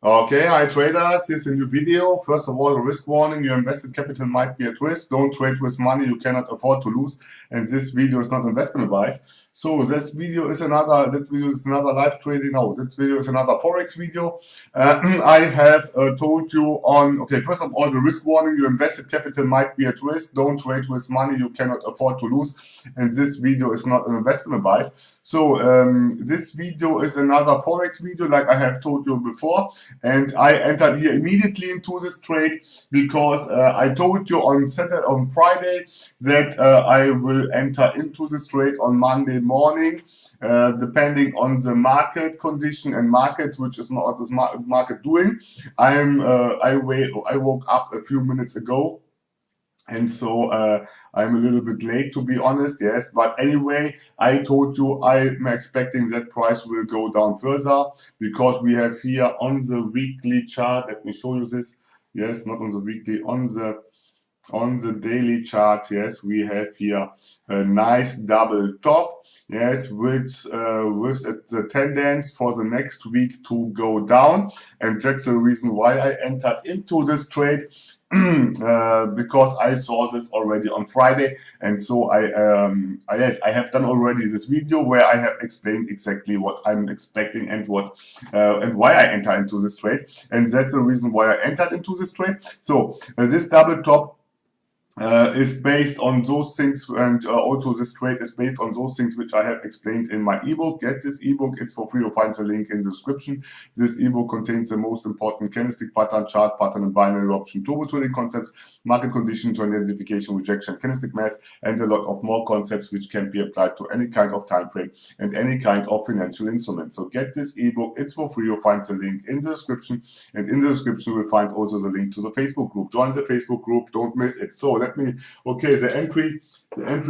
Okay, hi traders, here's a new video. First of all, a risk warning, your invested capital might be at risk. Don't trade with money you cannot afford to lose. And this video is not investment advice. So this video is another live trading. No, this video is another Forex video. I have told you on, okay, first of all, the risk warning, your invested capital might be at risk. Don't trade with money you cannot afford to lose. And this video is not an investment advice. So this video is another Forex video, like I have told you before. And I entered here immediately into this trade because I told you on Friday that I will enter into this trade on Monday morning, depending on the market condition and market, which is not what this market doing. I woke up a few minutes ago. And so I'm a little bit late, to be honest, yes. But anyway, I told you I'm expecting that price will go down further because we have here on the weekly chart, let me show you this. Yes, not on the weekly, on the daily chart, yes, we have here a nice double top, yes, which with the tendency for the next week to go down. And that's the reason why I entered into this trade. Because I saw this already on Friday, and so I have done already this video where I have explained exactly what I'm expecting and what and why I entered into this trade, and that's the reason why I entered into this trade. So this double top is based on those things, and also this trade is based on those things which I have explained in my ebook. Get this ebook, it's for free. You'll find the link in the description. This ebook contains the most important candlestick pattern, chart pattern, and binary option turbo trading concepts, market condition to identification, rejection, candlestick math, and a lot of more concepts which can be applied to any kind of time frame and any kind of financial instrument. So get this ebook, it's for free. You'll find the link in the description, and in the description you will find also the link to the Facebook group. Join the Facebook group, don't miss it. So okay, the entry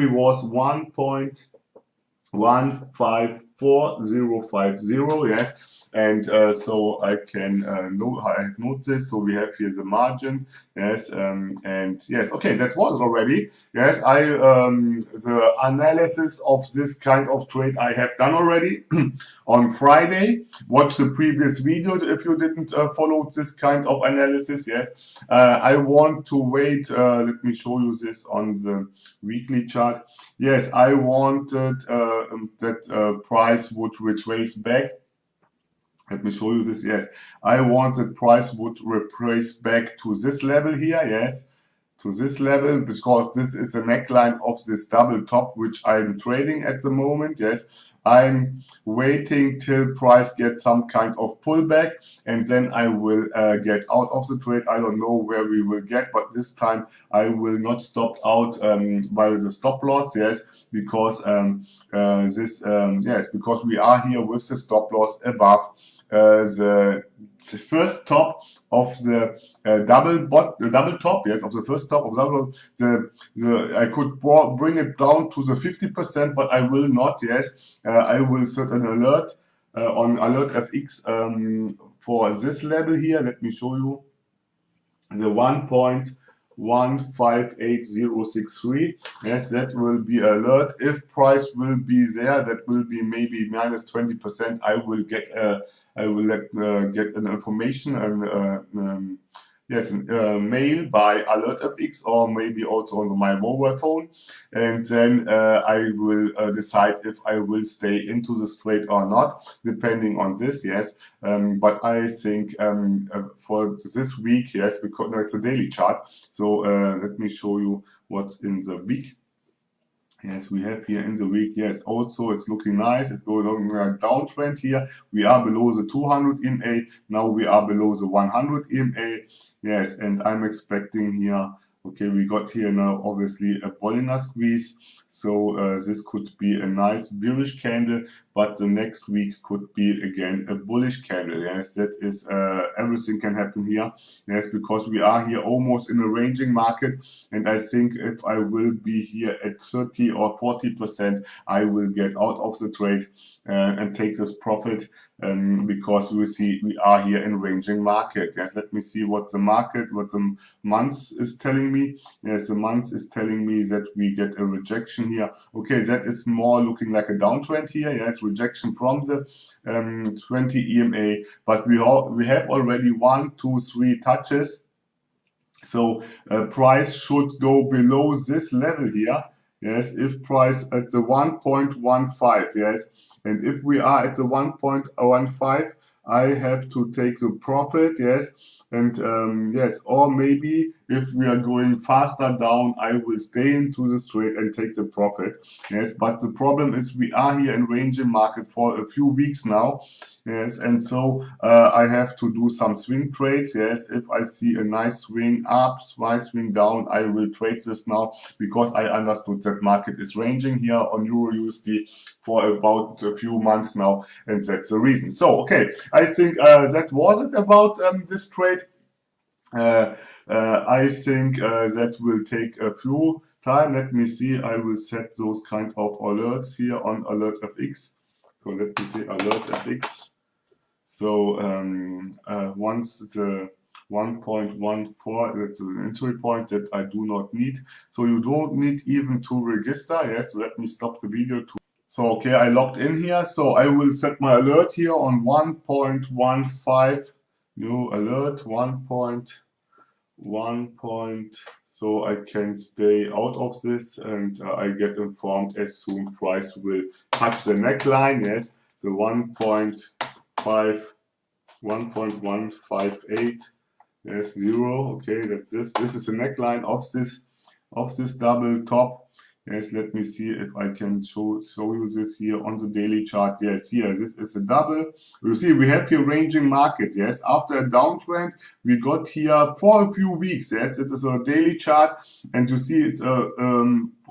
was 1.154050, yes, and so I can note this. So we have here the margin, yes, and yes, okay, that was already, yes, the analysis of this kind of trade I have done already on Friday. Watch the previous video if you didn't follow this kind of analysis, yes. I want to wait, let me show you this on the weekly chart. Yes, I wanted that price would retrace back. Let me show you this. Yes, I want that price would retrace back to this level here. Yes, to this level, because this is a neckline of this double top which I'm trading at the moment. Yes, I'm waiting till price gets some kind of pullback, and then I will get out of the trade. I don't know where we will get, but this time I will not stop out by the stop loss. Yes, because because we are here with the stop loss above the first top of the double top, yes, of the first top of double. I could bring it down to the 50%, but I will not. Yes, I will set an alert on alert FX for this level here. Let me show you the 1.158063. Yes, that will be alert. If price will be there, that will be maybe minus 20%. I will get get an information and mail by alert FX, or maybe also on my mobile phone, and then I will decide if I will stay into this trade or not, depending on this. Yes, but I think for this week, yes, because no, it's a daily chart. So let me show you what's in the week. Yes, we have here in the week, yes, also it's looking nice. It's going on a downtrend here. We are below the 200 EMA. Now we are below the 100 EMA. Yes, and I'm expecting here, okay, we got here now obviously a Bollinger Squeeze. So this could be a nice bearish candle, but the next week could be again a bullish candle. Yes, that is everything can happen here. Yes, because we are here almost in a ranging market, and I think if I will be here at 30 or 40%, I will get out of the trade and take this profit because we see we are here in ranging market. Yes, let me see what the month is telling me. Yes, the month is telling me that we get a rejection here. Okay, that is more looking like a downtrend here. Yes, rejection from the 20 EMA, but we have already 1, 2, 3 touches. So price should go below this level here. Yes, if price at the 1.15, yes, and if we are at the 1.15, I have to take a profit, yes, and yes, or maybe if we are going faster down, I will stay into the trade and take the profit, yes. But the problem is we are here in ranging market for a few weeks now, yes, and so I have to do some swing trades, yes. If I see a nice swing up, nice swing down, I will trade this now because I understood that market is ranging here on Euro USD for about a few months now, and that's the reason. So okay, I think that was it about this trade. I think that will take a few time. Let me see. I will set those kind of alerts here on Alert FX. So let me see Alert FX. So once the 1.14, that's an entry point that I do not need. So you don't need even to register. Yes, let me stop the video. So okay, I logged in here. So I will set my alert here on 1.15. New alert 1.1. So I can stay out of this, and I get informed as soon price will touch the neckline. Yes, the 1.158. Yes, 0. Okay, that's this. This is the neckline of this double top. Yes, let me see if I can show you this here on the daily chart. Yes, here, this is a double. You see, we have here ranging market. Yes, after a downtrend, we got here for a few weeks. Yes, it is a daily chart, and you see it's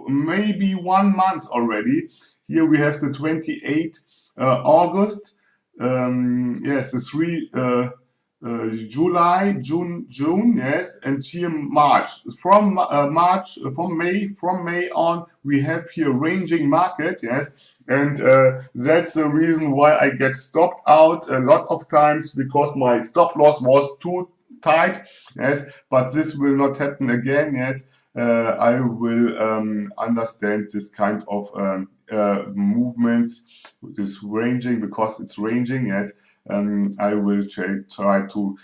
maybe 1 month already. Here we have the 28th August. Yes, the 3 July, June, yes, and here March. From May on, we have here ranging market, yes, and that's the reason why I get stopped out a lot of times, because my stop loss was too tight, yes. But this will not happen again, yes. I will understand this kind of movements, this ranging, because it's ranging, yes. I will try to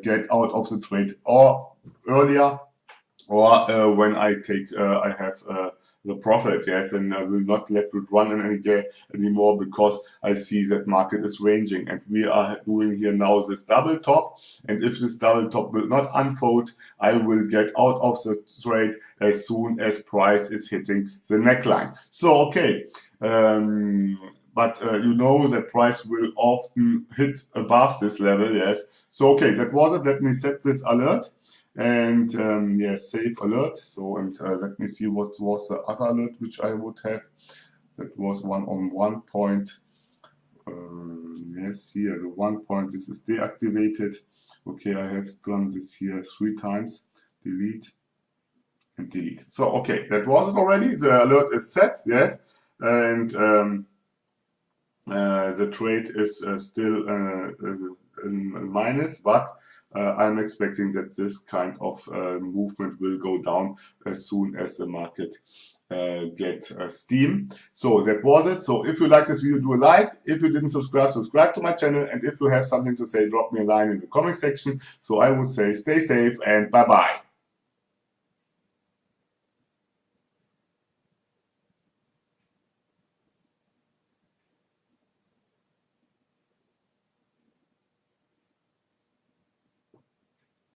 get out of the trade or earlier, or when I have the profit, yes, and I will not let it run anymore, because I see that market is ranging, and we are doing here now this double top, and if this double top will not unfold, I will get out of the trade as soon as price is hitting the neckline. So okay, but you know that price will often hit above this level, yes. So okay, that was it. Let me set this alert, and yes, save alert. So, and let me see what was the other alert which I would have. That was one on 1 point. Yes, here the 1 point. This is deactivated. Okay, I have done this here 3 times. Delete and delete. So okay, that was it already. The alert is set. Yes, and the trade is still in minus, but I'm expecting that this kind of movement will go down as soon as the market get steam. So that was it. So if you like this video, do a like. If you didn't subscribe, subscribe to my channel. And if you have something to say, drop me a line in the comment section. So I would say stay safe and bye-bye.